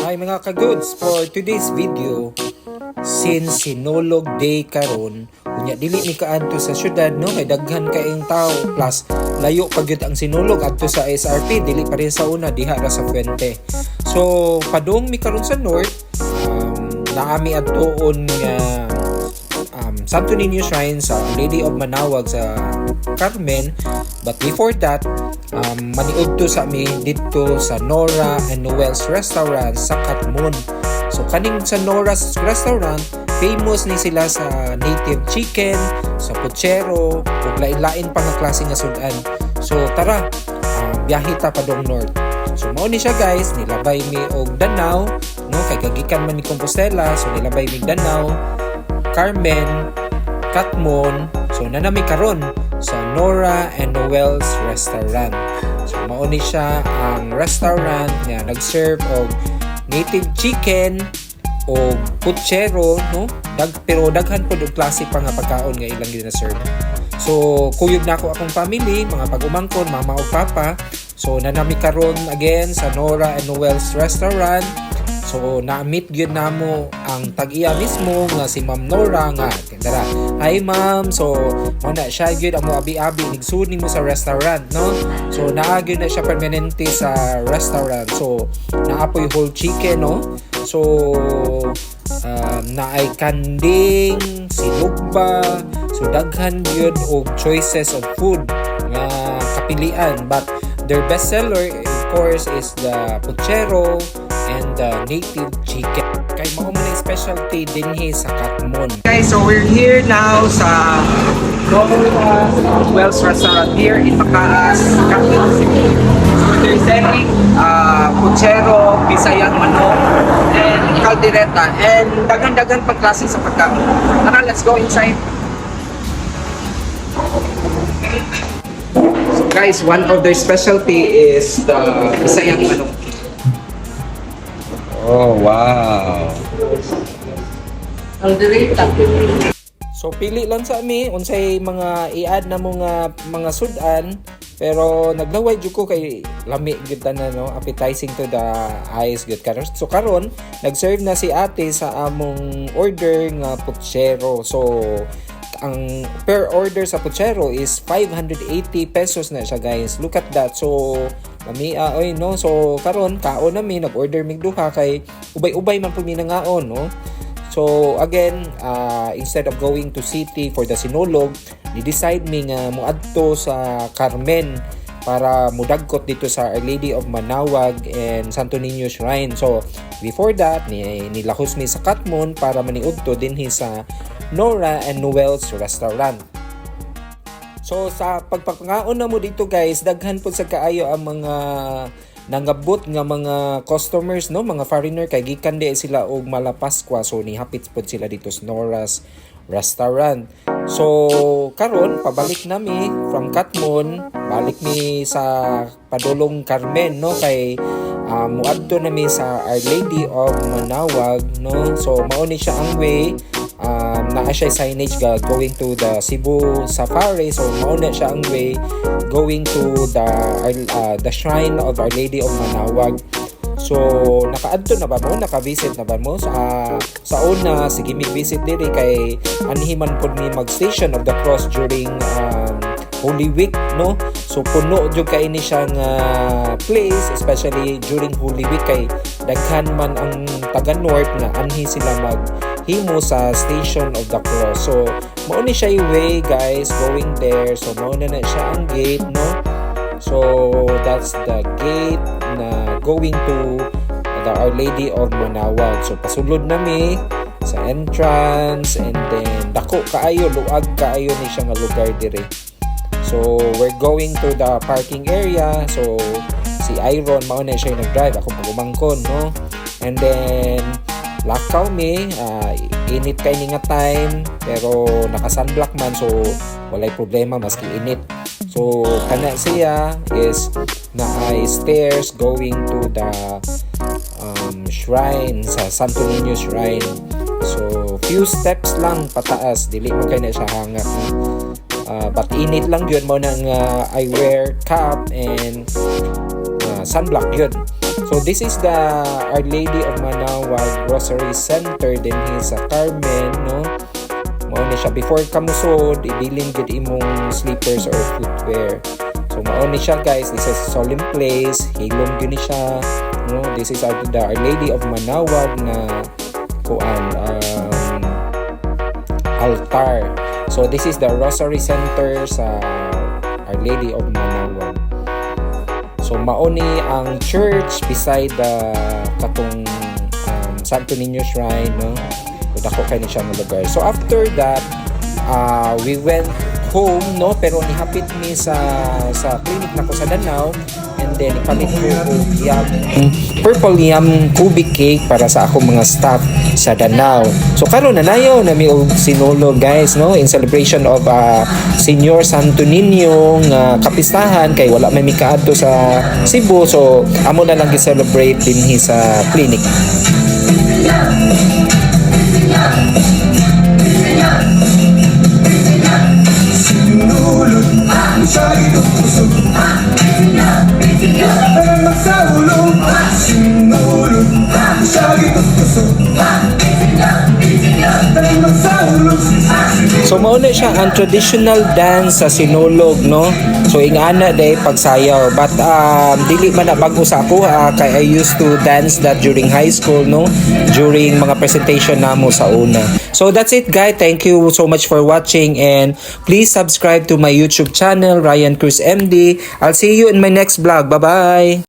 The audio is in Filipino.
Hi mga ka-goods, for today's video, since Sinulog Day karon, kunya dili mi kaadto sa syudad no, kay daghan kaayong tao plus layo pa gyud ang Sinulog adto sa SRP, dili pa rin sa una diha ra sa Fuente. So padung mi karon sa north, naami adtoon nga Santo Niño Shrine sa Lady of Manaoag sa Carmen. But before that, maniud to sa mi dito sa Nora and Noel's Restaurant sa Katmon. So kaning sa Nora's Restaurant, famous ni sila sa native chicken, sa puchero, ug lain-lain pa nga klase nga sudan. So tara, biyahe ta padong north. So mao ni siya guys, nilabay mi og Danau, no, kay gagikan man ni Compostela, so nilabay mi Danau, Carmen, Katmon. So nanami karon sa Nora and Noel's Restaurant. So mao ni siya ang restaurant nga nag-serve og native chicken o puchero, no? Pero daghan po og klase pa nga pagkaon nga ilang gina-serve. So kuyog na ako akong family, mga pag-umangkon, mama o papa. So nanami karon again sa Nora and Noel's Restaurant. So na-meet gyud namo ang tag-iya mismo nga si Ma'am Nora nga tara. Hi ma'am. So mo na siya gyud amo abi-abi nigsud nimo sa restaurant, no? So naa gyud na siya permanente sa restaurant. So naapoy whole chicken, no? So naay kanding, sinugba. So daghan gyud og choices of food nga kapilian, but their best seller of course is the puchero and the native chicken. Kay mao man ang specialty dinhi sa Katmon. Guys, so we're here now sa Noel's Restaurant here in Bacaas, Katmon City. So they're selling puchero, bisayang manok, and caldereta, and dagan-dagan pang klase sa pagkaon. Tara, let's go inside. So guys, one of their specialty is the bisayang manok. Oh, wow. So pili lang sa ami unsay mga i-add na mga sudan, pero naglaway jud ko kay lami gyud na, no, appetizing to the eyes gyud karon. So karon nag-serve na si ate sa among order nga puchero. So ang per order sa puchero is 580 pesos na siya guys. Look at that. So kami oy no, so karon kaon nami nag-order mig duha kay ubay-ubay man pud mi nangaon, no. So again, instead of going to city for the Sinulog, ni-decide mi nga moadto sa Carmen para mudagkot dito sa Our Lady of Manaoag and Santo Niño Shrine. So before that, nilahos mi sa Katmon para maniudto dinhi sa Nora and Noel's Restaurant. So sa pagpapangaon na mo dito guys, daghan po sa kaayo ang mga nangabot nga mga customers, no, mga foreigner kay gikan di sila og Malapaskwa, so nihapit pod sila dito sa Nora's Restaurant. So karon pabalik nami from Katmon, balik mi sa padulong Carmen, no, kay muadto nami sa Our Lady of Manaoag, no. So mao ni siya ang way. Naa siya signage going to the Cebu Safari, so mao na siya ang way going to the shrine of Our Lady of Manaoag. So nakaadto na ba mo, naka-visit na ba mo sa una? Sige mi visit diri kay anhiman pod mi mag-Station of the Cross during Holy Week, no. So puno jud kay ini siyang place, especially during Holy Week kay daghan man ang taga north nga anhi sila maghimo sa Station of the Cross. So mao ni siya way guys going there. So mao na siya ang gate, no. So that's the gate na going to the Our Lady of Manaoag. So pasulod nami sa entrance, and then dako kaayo, luag kaayo ni siya nga lugar dire. So we're going to the parking area. So si Iron mao na siya nag-drive, ako pagumangkon, no. And then lakaw mi, init kay ni nga time, pero naka-sunblock man, so walay problema maski init. So kana siya is naay stairs going to the shrine sa Santo Niño Shrine. So few steps lang pataas, dili mo kay na siya hangak, but init lang yun mo nang I wear cap and sunblock yun. So So this is the Our Lady of Manaoag Grocery Center din sa Carmen, no? Mao ni siya before kamusod, ibilin gid imong slippers or footwear. So mao ni siya guys, this is solemn place, hilom gyud ni siya, no? This is the Our Lady of Manaoag na altar. So this is the Rosary Center sa Our Lady of Manaoag. So mao ni ang church beside the katong Santo Niño Shrine, no? So dako kay ni siya nga lugar. So after that, we went home, no? Pero nihapit mi sa clinic nako sa Danau, and then ipalit ko purple yam cubic cake para sa akong mga staff sa Danau. So karon na nayo na mi og sinulog guys, no? In celebration of Senior Santo Niño nga kapistahan kay wala may mikaadto sa Cebu, so amo na lang gi-celebrate dinhi sa clinic. So mao na siya ang traditional dance sa Sinulog, no? So ingana day pagsayaw, but dili man na bago sa ako kay I used to dance that during high school, no? During mga presentation namo sa una. So that's it guys, thank you so much for watching, and please subscribe to my YouTube channel Ryan Cruz MD. I'll see you in my next vlog. Bye bye.